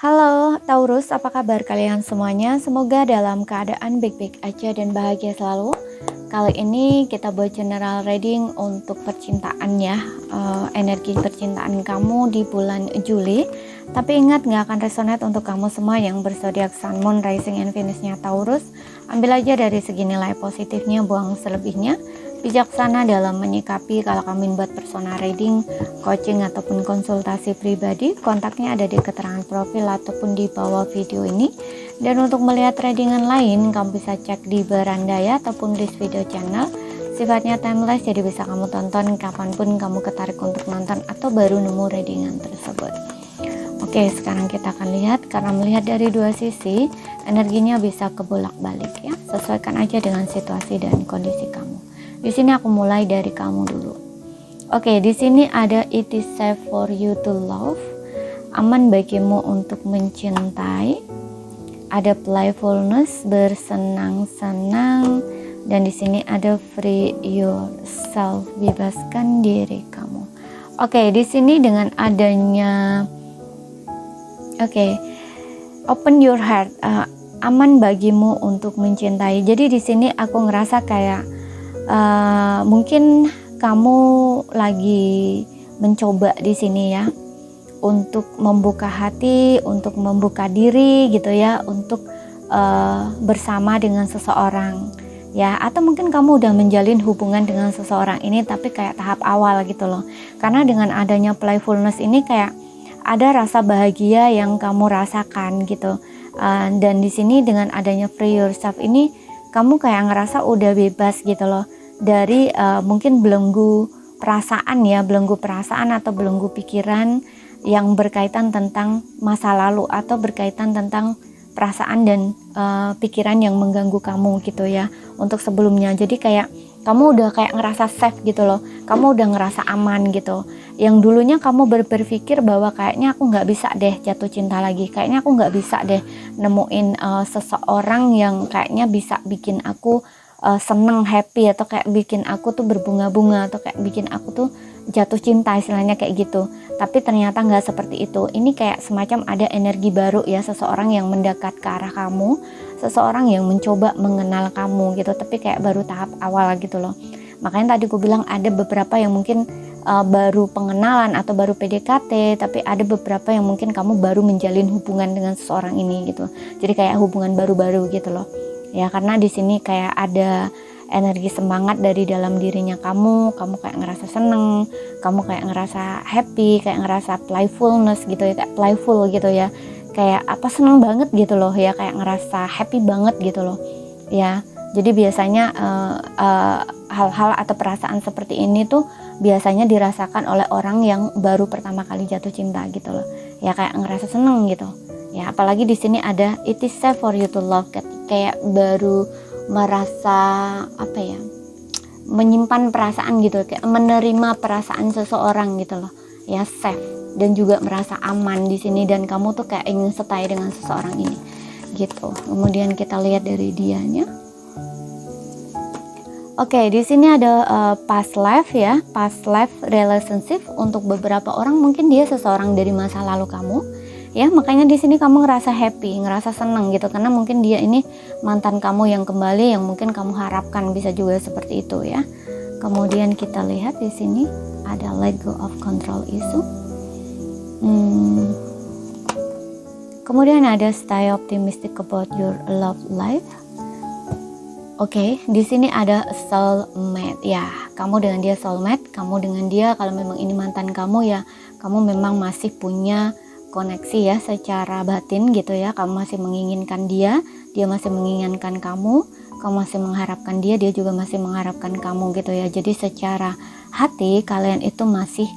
Halo Taurus, apa kabar kalian semuanya? Semoga dalam keadaan baik-baik aja dan bahagia selalu. Kali ini kita buat general reading untuk percintaan ya, energi percintaan kamu di bulan Juli. Tapi ingat, nggak akan resonate untuk kamu semua yang berzodiak Sun, Moon, Rising, and Venus-nya Taurus. Ambil aja dari segi nilai positifnya, buang selebihnya. Bijaksana dalam menyikapi. Kalau kamu buat personal reading, coaching ataupun konsultasi pribadi, kontaknya ada di keterangan profil ataupun di bawah video ini. Dan untuk melihat readingan lain, kamu bisa cek di Berandaya ataupun list video channel. Sifatnya timeless, jadi bisa kamu tonton kapanpun kamu ketarik untuk nonton atau baru nemu readingan tersebut. Oke, sekarang kita akan lihat. Karena melihat dari dua sisi, energinya bisa kebolak-balik ya. Sesuaikan aja dengan situasi dan kondisi kamu. Di sini aku mulai dari kamu dulu. Oke, di sini ada it is safe for you to love. Aman bagimu untuk mencintai. Ada playfulness, bersenang-senang, dan di sini ada free yourself, bebaskan diri kamu. Oke, di sini dengan adanya open your heart, aman bagimu untuk mencintai. Jadi di sini aku ngerasa kayak mungkin kamu lagi mencoba di sini ya, untuk membuka hati, untuk membuka diri gitu ya, untuk bersama dengan seseorang ya, atau mungkin kamu udah menjalin hubungan dengan seseorang ini tapi kayak tahap awal gitu loh. Karena dengan adanya playfulness ini kayak ada rasa bahagia yang kamu rasakan gitu, dan di sini dengan adanya free yourself ini kamu kayak ngerasa udah bebas gitu loh dari mungkin belenggu perasaan atau belenggu pikiran yang berkaitan tentang masa lalu atau berkaitan tentang perasaan dan pikiran yang mengganggu kamu gitu ya untuk sebelumnya. Jadi kayak kamu udah kayak ngerasa safe gitu loh, kamu udah ngerasa aman gitu. Yang dulunya kamu berpikir bahwa kayaknya aku nggak bisa deh jatuh cinta lagi, kayaknya aku nggak bisa deh nemuin seseorang yang kayaknya bisa bikin aku seneng, happy, atau kayak bikin aku tuh berbunga-bunga, atau kayak bikin aku tuh jatuh cinta, istilahnya kayak gitu. Tapi ternyata nggak seperti itu. Ini kayak semacam ada energi baru ya, seseorang yang mendekat ke arah kamu, seseorang yang mencoba mengenal kamu gitu, tapi kayak baru tahap awal gitu loh. Makanya tadi aku bilang ada beberapa yang mungkin baru pengenalan atau baru PDKT, tapi ada beberapa yang mungkin kamu baru menjalin hubungan dengan seseorang ini gitu. Jadi kayak hubungan baru-baru gitu loh. Ya, karena di sini kayak ada energi semangat dari dalam dirinya kamu kayak ngerasa seneng, kamu kayak ngerasa happy, kayak ngerasa playfulness gitu ya, kayak playful gitu ya, kayak apa, seneng banget gitu loh ya, kayak ngerasa happy banget gitu loh ya. Jadi biasanya hal-hal atau perasaan seperti ini tuh biasanya dirasakan oleh orang yang baru pertama kali jatuh cinta gitu loh ya, kayak ngerasa seneng gitu ya. Apalagi di sini ada it is safe for you to love, kayak baru merasa apa ya, menyimpan perasaan gitu, kayak menerima perasaan seseorang gitu loh ya, safe dan juga merasa aman di sini, dan kamu tuh kayak ingin stay dengan seseorang ini gitu. Kemudian kita lihat dari dianya. Oke, di sini ada past life ya, past life relationship. Untuk beberapa orang mungkin dia seseorang dari masa lalu kamu. Ya, makanya di sini kamu ngerasa happy, ngerasa senang gitu, karena mungkin dia ini mantan kamu yang kembali, yang mungkin kamu harapkan, bisa juga seperti itu ya. Kemudian kita lihat di sini ada let go of control issue. Kemudian ada stay optimistic about your love life. Oke, di sini ada soulmate ya. Kamu dengan dia soulmate, kamu dengan dia kalau memang ini mantan kamu ya, kamu memang masih punya koneksi ya secara batin gitu ya. Kamu masih menginginkan dia masih menginginkan kamu masih mengharapkan dia juga masih mengharapkan kamu gitu ya. Jadi secara hati kalian itu masih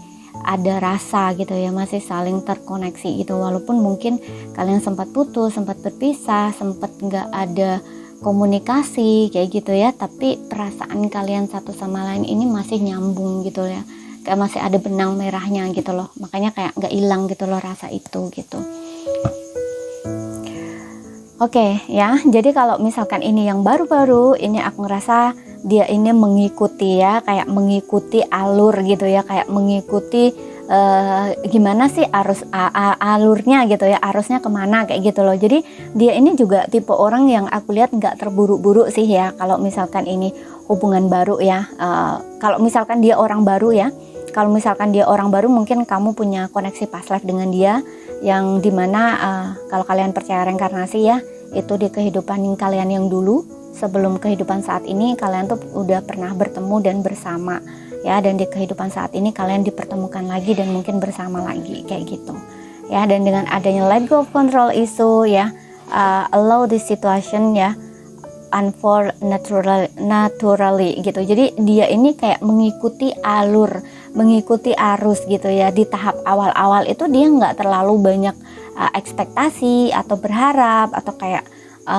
ada rasa gitu ya, masih saling terkoneksi gitu, walaupun mungkin kalian sempat putus, sempat berpisah, sempat nggak ada komunikasi kayak gitu ya, tapi perasaan kalian satu sama lain ini masih nyambung gitu ya, kayak masih ada benang merahnya gitu loh, makanya kayak nggak hilang gitu loh rasa itu gitu. Oke ya, jadi kalau misalkan ini yang baru-baru, ini aku ngerasa dia ini mengikuti ya, kayak mengikuti alur gitu ya, kayak mengikuti gimana sih alurnya gitu ya, arusnya kemana kayak gitu loh. Jadi dia ini juga tipe orang yang aku lihat nggak terburu-buru sih ya, kalau misalkan ini hubungan baru ya. Kalau misalkan dia orang baru ya, kalau misalkan dia orang baru mungkin kamu punya koneksi past life dengan dia, yang dimana kalau kalian percaya reinkarnasi ya, itu di kehidupan kalian yang dulu sebelum kehidupan saat ini kalian tuh udah pernah bertemu dan bersama ya, dan di kehidupan saat ini kalian dipertemukan lagi dan mungkin bersama lagi kayak gitu ya. Dan dengan adanya let go of control issue ya, allow this situation ya unfold naturally gitu. Jadi dia ini kayak mengikuti alur, mengikuti arus gitu ya. Di tahap awal-awal itu dia nggak terlalu banyak ekspektasi atau berharap atau kayak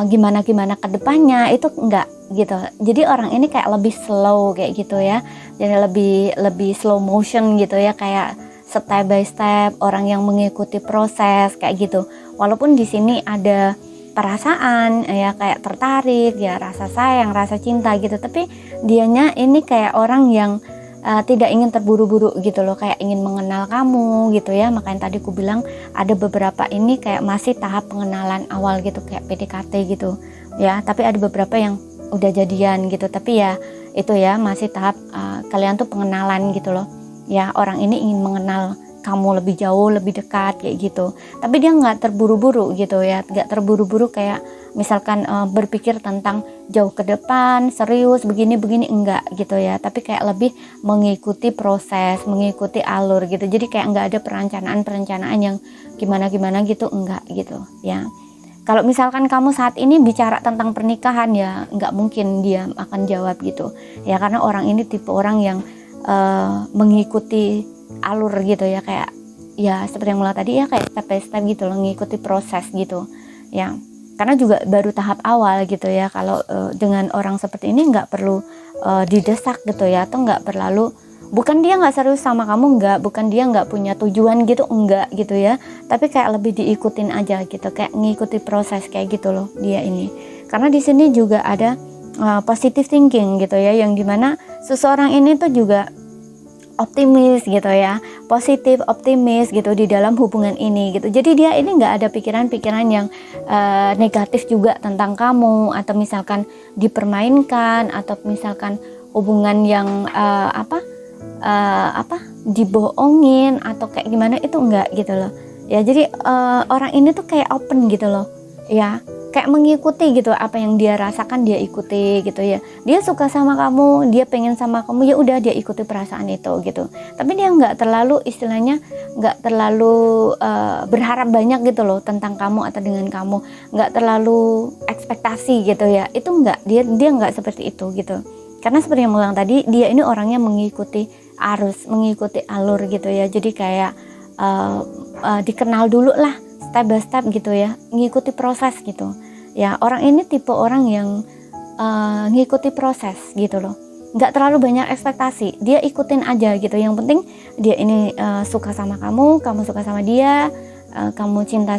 gimana ke depannya, itu enggak gitu. Jadi orang ini kayak lebih slow kayak gitu ya. Jadi lebih slow motion gitu ya, kayak step by step, orang yang mengikuti proses kayak gitu. Walaupun di sini ada perasaan ya, kayak tertarik ya, rasa sayang, rasa cinta gitu, tapi dianya ini kayak orang yang tidak ingin terburu-buru gitu loh, kayak ingin mengenal kamu gitu ya. Makanya tadi aku bilang ada beberapa ini kayak masih tahap pengenalan awal gitu, kayak PDKT gitu ya, tapi ada beberapa yang udah jadian gitu, tapi ya itu ya masih tahap kalian tuh pengenalan gitu loh ya. Orang ini ingin mengenal kamu lebih jauh, lebih dekat kayak gitu, tapi dia nggak terburu-buru gitu ya, nggak terburu-buru kayak misalkan berpikir tentang jauh ke depan, serius begini enggak gitu ya, tapi kayak lebih mengikuti proses, mengikuti alur gitu. Jadi kayak nggak ada perencanaan yang gimana gitu, enggak gitu ya. Kalau misalkan kamu saat ini bicara tentang pernikahan ya nggak mungkin dia akan jawab gitu ya, karena orang ini tipe orang yang mengikuti alur gitu ya, kayak ya seperti yang mulai tadi ya, kayak step by step gitu loh, mengikuti proses gitu ya. Karena juga baru tahap awal gitu ya. Kalau dengan orang seperti ini nggak perlu didesak gitu ya, atau nggak perlu, bukan dia nggak serius sama kamu, nggak, bukan dia nggak punya tujuan gitu, enggak gitu ya, tapi kayak lebih diikutin aja gitu, kayak ngikuti proses kayak gitu loh dia ini. Karena di sini juga ada positive thinking gitu ya, yang dimana seseorang ini tuh juga optimis gitu ya, positif, optimis gitu di dalam hubungan ini gitu. Jadi dia ini nggak ada pikiran-pikiran yang negatif juga tentang kamu, atau misalkan dipermainkan, atau misalkan hubungan yang dibohongin atau kayak gimana, itu enggak gitu loh ya. Jadi orang ini tuh kayak open gitu loh ya, kayak mengikuti gitu, apa yang dia rasakan dia ikuti gitu ya. Dia suka sama kamu, dia pengen sama kamu, ya udah dia ikuti perasaan itu gitu. Tapi dia nggak terlalu, istilahnya nggak terlalu berharap banyak gitu loh tentang kamu atau dengan kamu, nggak terlalu ekspektasi gitu ya. Itu nggak, dia nggak seperti itu gitu. Karena seperti yang bilang tadi, dia ini orangnya mengikuti arus, mengikuti alur gitu ya. Jadi kayak dikenal dulu lah, step by step gitu ya, ngikuti proses gitu ya. Orang ini tipe orang yang ngikuti proses gitu loh, nggak terlalu banyak ekspektasi, dia ikutin aja gitu. Yang penting dia ini suka sama kamu suka sama dia, kamu cinta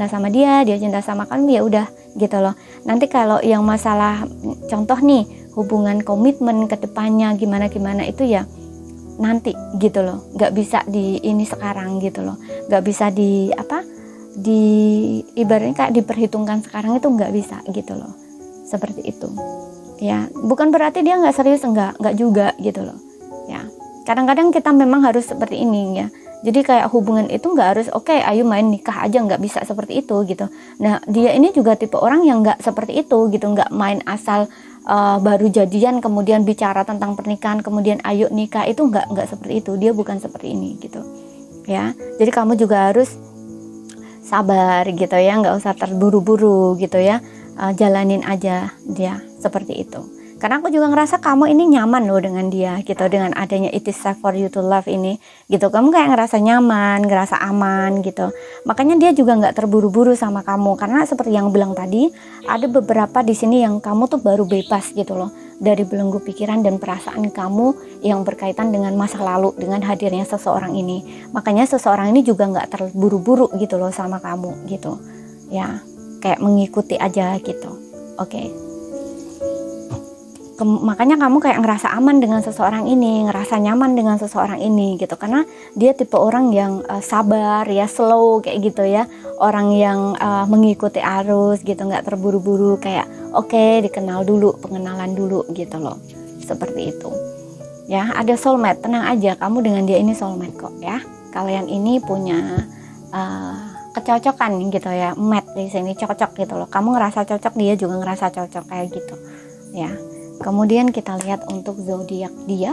sama dia cinta sama kamu, ya udah gitu loh. Nanti kalau yang masalah contoh nih, hubungan komitmen ke depannya gimana itu ya nanti gitu loh, nggak bisa di ini sekarang gitu loh, nggak bisa di ibaratnya kayak diperhitungkan sekarang, itu nggak bisa gitu loh, seperti itu ya. Bukan berarti dia nggak serius, enggak juga gitu loh ya. Kadang-kadang kita memang harus seperti ini ya. Jadi kayak hubungan itu nggak harus oke, ayo main nikah aja, nggak bisa seperti itu gitu. Nah dia ini juga tipe orang yang nggak seperti itu gitu, nggak main asal baru jadian kemudian bicara tentang pernikahan kemudian ayo nikah, itu nggak seperti itu. Dia bukan seperti ini gitu ya. Jadi kamu juga harus sabar gitu ya, nggak usah terburu-buru gitu ya, jalanin aja dia seperti itu. Karena aku juga ngerasa kamu ini nyaman loh dengan dia gitu, dengan adanya It Is Safe For You To Love ini gitu. Kamu kayak ngerasa nyaman, ngerasa aman gitu. Makanya dia juga nggak terburu-buru sama kamu, karena seperti yang bilang tadi, ada beberapa di sini yang kamu tuh baru bebas gitu loh dari belenggu pikiran dan perasaan kamu yang berkaitan dengan masa lalu, dengan hadirnya seseorang ini. Makanya seseorang ini juga nggak terburu-buru gitu loh sama kamu gitu ya, kayak mengikuti aja gitu. Oke. makanya kamu kayak ngerasa aman dengan seseorang ini, ngerasa nyaman dengan seseorang ini gitu, karena dia tipe orang yang sabar ya, slow kayak gitu ya, orang yang mengikuti arus gitu, nggak terburu-buru, kayak oke, dikenal dulu, pengenalan dulu gitu loh, seperti itu ya. Ada soulmate, tenang aja, kamu dengan dia ini soulmate kok ya. Kalian ini punya kecocokan gitu ya, match di sini, cocok gitu loh. Kamu ngerasa cocok, dia juga ngerasa cocok kayak gitu ya. Kemudian kita lihat untuk zodiak dia.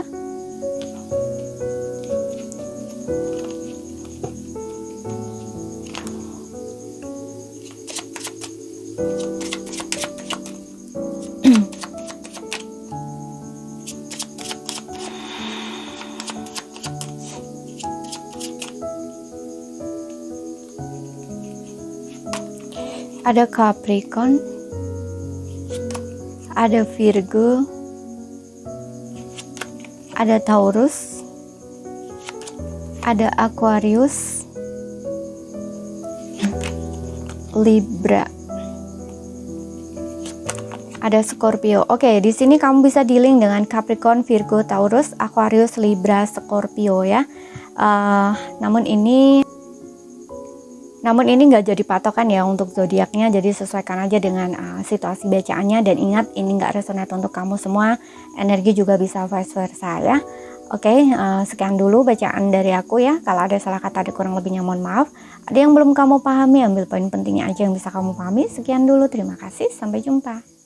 Ada Capricorn, ada Virgo, ada Taurus, ada Aquarius, Libra, ada Scorpio. Oke, di sini kamu bisa dealing dengan Capricorn, Virgo, Taurus, Aquarius, Libra, Scorpio ya. Namun ini nggak jadi patokan ya untuk zodiaknya, jadi sesuaikan aja dengan situasi bacaannya, dan ingat ini nggak resonate untuk kamu semua, energi juga bisa vice versa ya. Oke, sekian dulu bacaan dari aku ya. Kalau ada salah kata, ada kurang lebihnya mohon maaf. Ada yang belum kamu pahami, ambil poin pentingnya aja yang bisa kamu pahami. Sekian dulu, terima kasih, sampai jumpa.